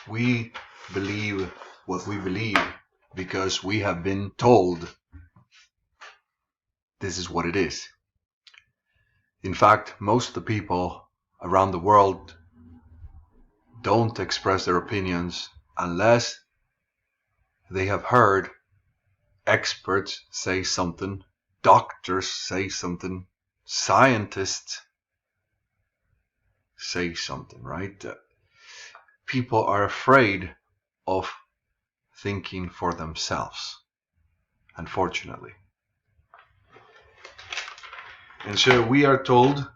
We believe what we believe because we have been told this is what it is. In fact, most of the people around the world don't express their opinions unless they have heard experts say something, doctors say something, scientists say something, right? People are afraid of thinking for themselves, unfortunately. And so we are told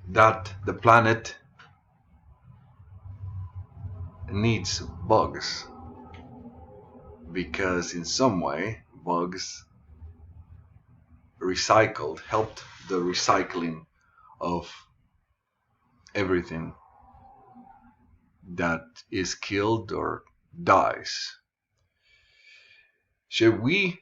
that the planet needs bugs because in some way bugs helped the recycling of everything that is killed or dies. So we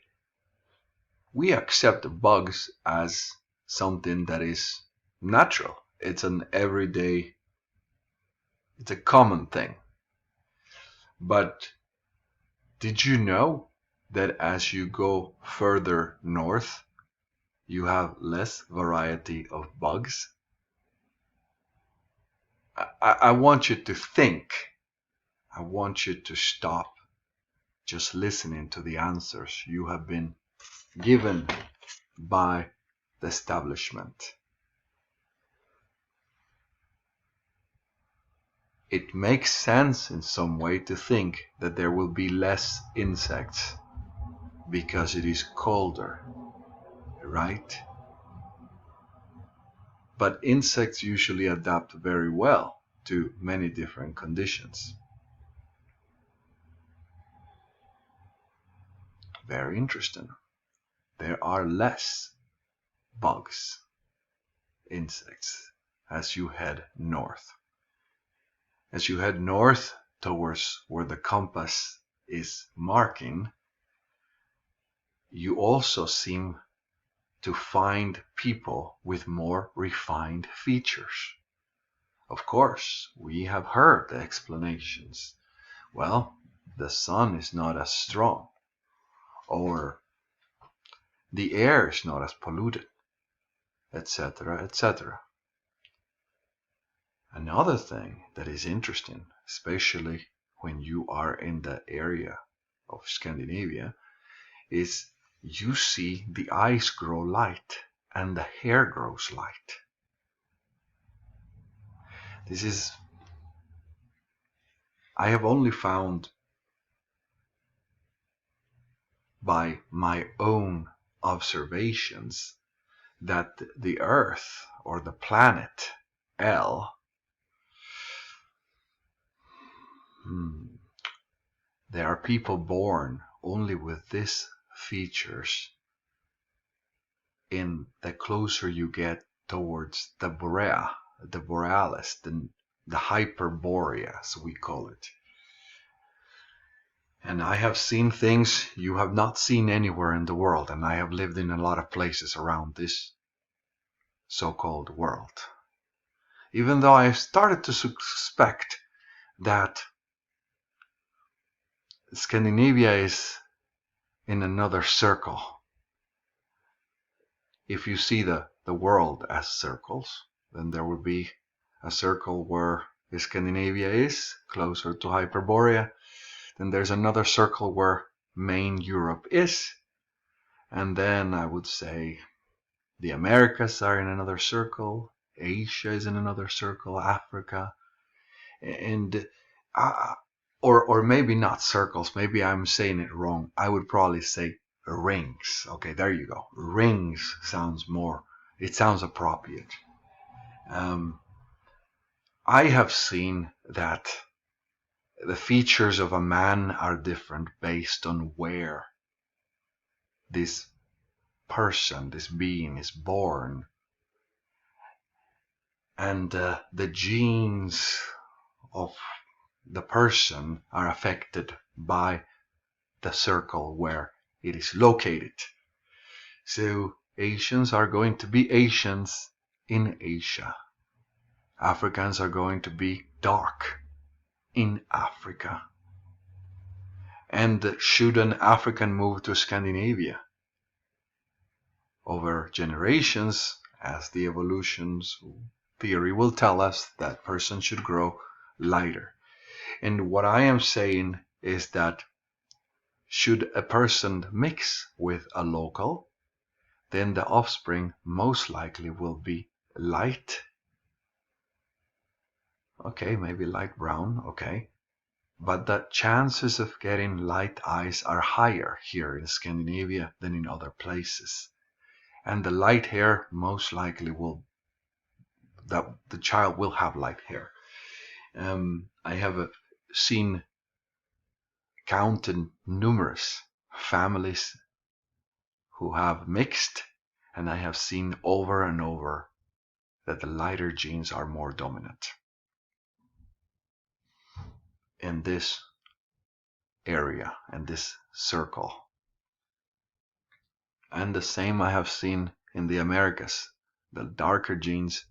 accept bugs as something that is natural. It's an everyday, it's a common thing. But did you know that as you go further north, you have less variety of bugs? I want you to think. I want you to stop just listening to the answers you have been given by the establishment. It makes sense in some way to think that there will be less insects because it is colder, right? But insects usually adapt very well to many different conditions. Very interesting. There are less bugs, insects, as you head north. As you head north towards where the compass is marking, you also seem to find people with more refined features. Of course, we have heard the explanations. Well, the sun is not as strong, or the air is not as polluted, etc., etc. Another thing that is interesting, especially when you are in the area of Scandinavia, is you see the eyes grow light and the hair grows light. I have only found by my own observations that the Earth or the planet L, there are people born only with these features in the closer you get towards the Borea, the Borealis, the Hyperborea, as we call it. And I have seen things you have not seen anywhere in the world, and I have lived in a lot of places around this so-called world. Even though I have started to suspect that Scandinavia is in another circle. If you see the world as circles, then there would be a circle where Scandinavia is, closer to Hyperborea. Then there's another circle where main Europe is. And then I would say the Americas are in another circle, Asia is in another circle, Africa, and or maybe not circles, maybe I'm saying it wrong. I would probably say rings. Okay, there you go. Rings sounds appropriate. I have seen that the features of a man are different based on where this person, this being is born. And the genes of the person are affected by the circle where it is located. So Asians are going to be Asians in Asia. Africans are going to be dark in Africa. And should an African move to Scandinavia, over generations, as the evolution's theory will tell us, that person should grow lighter. And what I am saying is that should a person mix with a local, then the offspring most likely will be light. Okay, maybe light brown, okay. But the chances of getting light eyes are higher here in Scandinavia than in other places. And the light hair most likely that the child will have light hair. I have seen counted numerous families who have mixed, and I have seen over and over that the lighter genes are more dominant in this area and this circle. And the same I have seen in the Americas. The darker genes,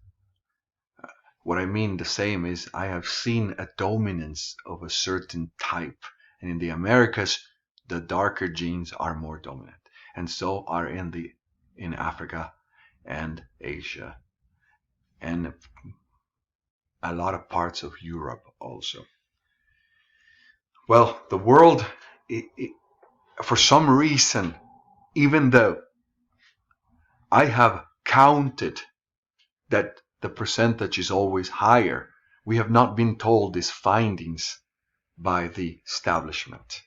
what I mean the same is I have seen a dominance of a certain type. And in the Americas, the darker genes are more dominant. And so are in Africa and Asia and a lot of parts of Europe also. Well, the world, for some reason, even though I have counted that the percentage is always higher, we have not been told these findings by the establishment.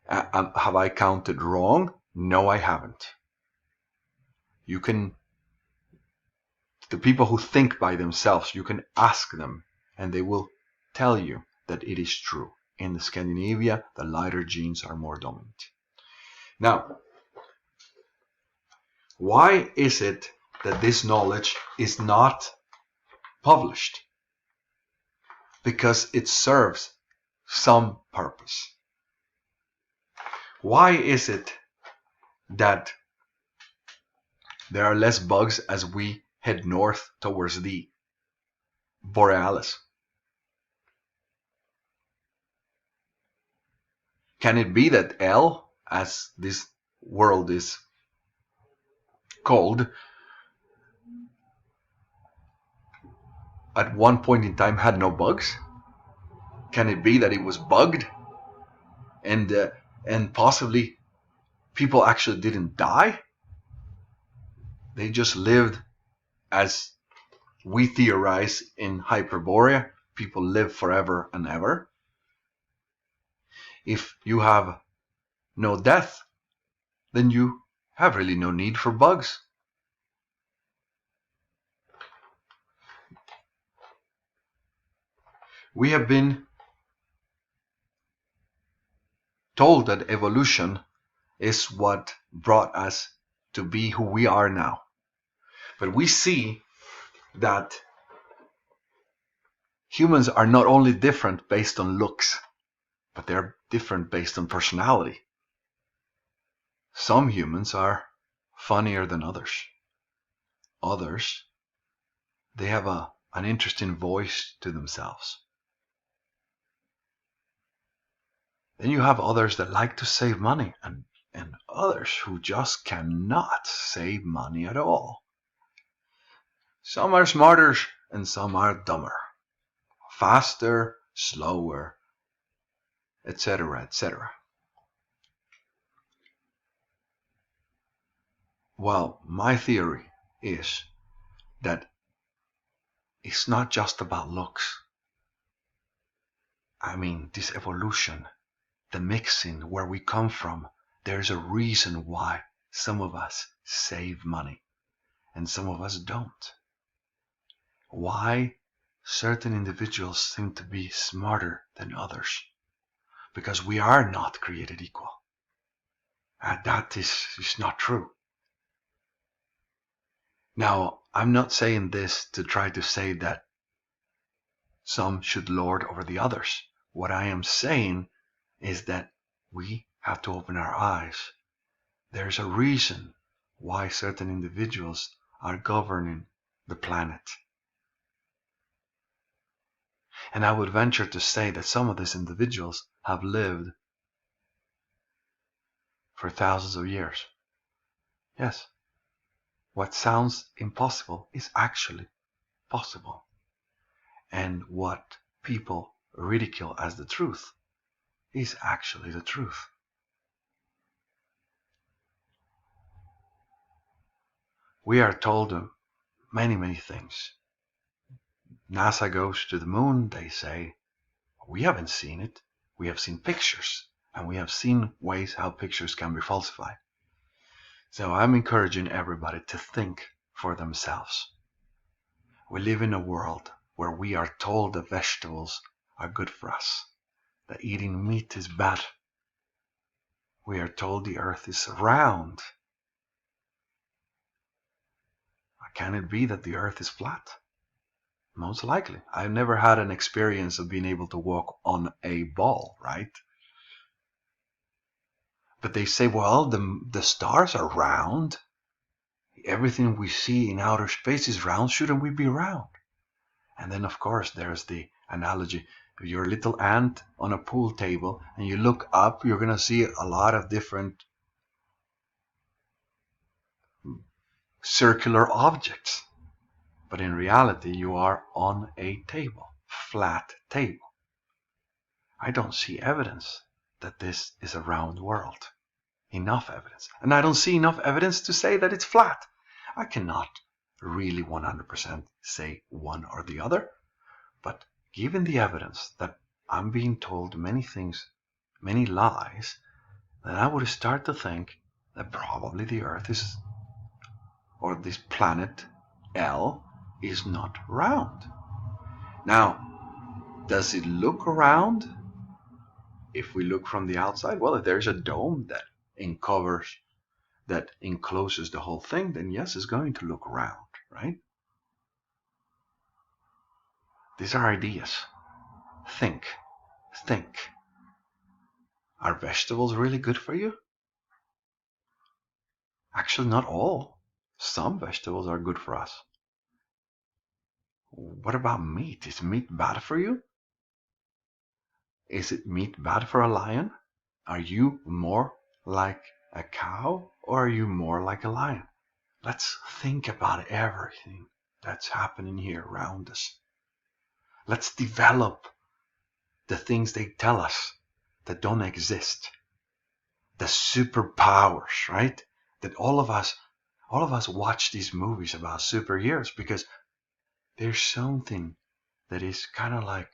Have I counted wrong? No, I haven't. The people who think by themselves, you can ask them and they will tell you that it is true. In Scandinavia, the lighter genes are more dominant. Now, why is it that this knowledge is not published? Because it serves some purpose. Why is it that there are less bugs as we head north towards the Borealis? Can it be that L, as this world is called, at one point in time had no bugs? Can it be that it was bugged and possibly people actually didn't die? They just lived as we theorize in Hyperborea. People live forever and ever. If you have no death, then you have really no need for bugs. We have been told that evolution is what brought us to be who we are now. But we see that humans are not only different based on looks, but they're different based on personality. Some humans are funnier than others. Others, they have an interesting voice to themselves. Then you have others that like to save money and others who just cannot save money at all. Some are smarter and some are dumber. Faster, slower, etc., etc. Well, my theory is that it's not just about looks. I mean, this evolution, the mixing, where we come from, there's a reason why some of us save money and some of us don't. Why certain individuals seem to be smarter than others? Because we are not created equal. And that is not true. Now, I'm not saying this to try to say that some should lord over the others. What I am saying is that we have to open our eyes. There's a reason why certain individuals are governing the planet. And I would venture to say that some of these individuals have lived for thousands of years. Yes, what sounds impossible is actually possible. And what people ridicule as the truth is actually the truth. We are told many, many things. NASA goes to the moon, they say. We haven't seen it. We have seen pictures, and we have seen ways how pictures can be falsified. So I'm encouraging everybody to think for themselves. We live in a world where we are told that vegetables are good for us, that eating meat is bad. We are told the earth is round. Can it be that the earth is flat? Most likely. I've never had an experience of being able to walk on a ball, right? But they say, well, the stars are round. Everything we see in outer space is round. Shouldn't we be round? And then, of course, there's the analogy. If you're a little ant on a pool table and you look up, you're going to see a lot of different circular objects. But in reality, you are on a table, flat table. I don't see evidence that this is a round world. Enough evidence. And I don't see enough evidence to say that it's flat. I cannot really 100% say one or the other. But given the evidence that I'm being told many things, many lies, then I would start to think that probably the Earth is, or this planet L, is not round. Now, does it look round? If we look from the outside, well, if there's a dome that encloses the whole thing, then yes, it's going to look round, right? These are ideas. Think. Are vegetables really good for you? Actually, not all. Some vegetables are good for us. What about meat? Is meat bad for you? Is it meat bad for a lion? Are you more like a cow or are you more like a lion? Let's think about everything that's happening here around us. Let's develop the things they tell us that don't exist. The superpowers, right? That all of us watch these movies about superheroes because there's something that is kind of like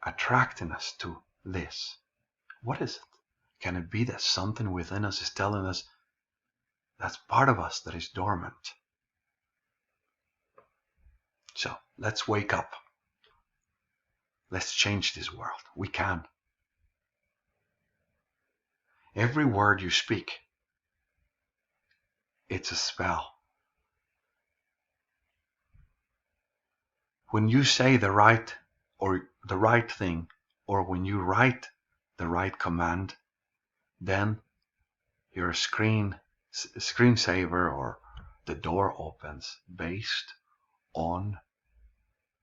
attracting us to this. What is it? Can it be that something within us is telling us that's part of us that is dormant? So let's wake up. Let's change this world. We can. Every word you speak, it's a spell. When you say the right thing, or when you write the right command, then your screensaver or the door opens based on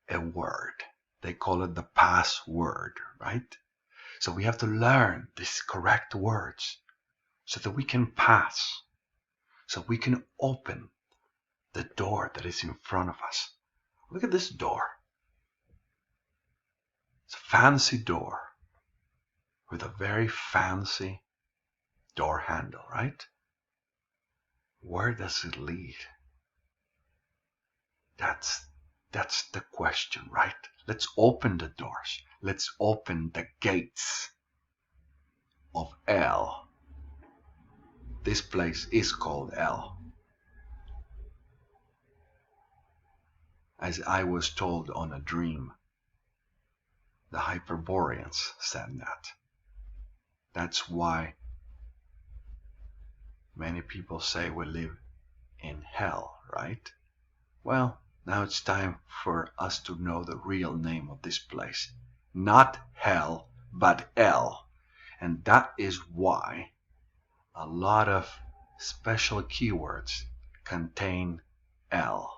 a word. They call it the password, right? So we have to learn these correct words so that we can pass, so we can open the door that is in front of us. Look at this door. It's a fancy door with a very fancy door handle, right? Where does it lead? That's the question, right? Let's open the doors. Let's open the gates of L. This place is called L. As I was told on a dream, the Hyperboreans said that. That's why many people say we live in hell, right? Well, now it's time for us to know the real name of this place. Not hell, but L. And that is why a lot of special keywords contain L.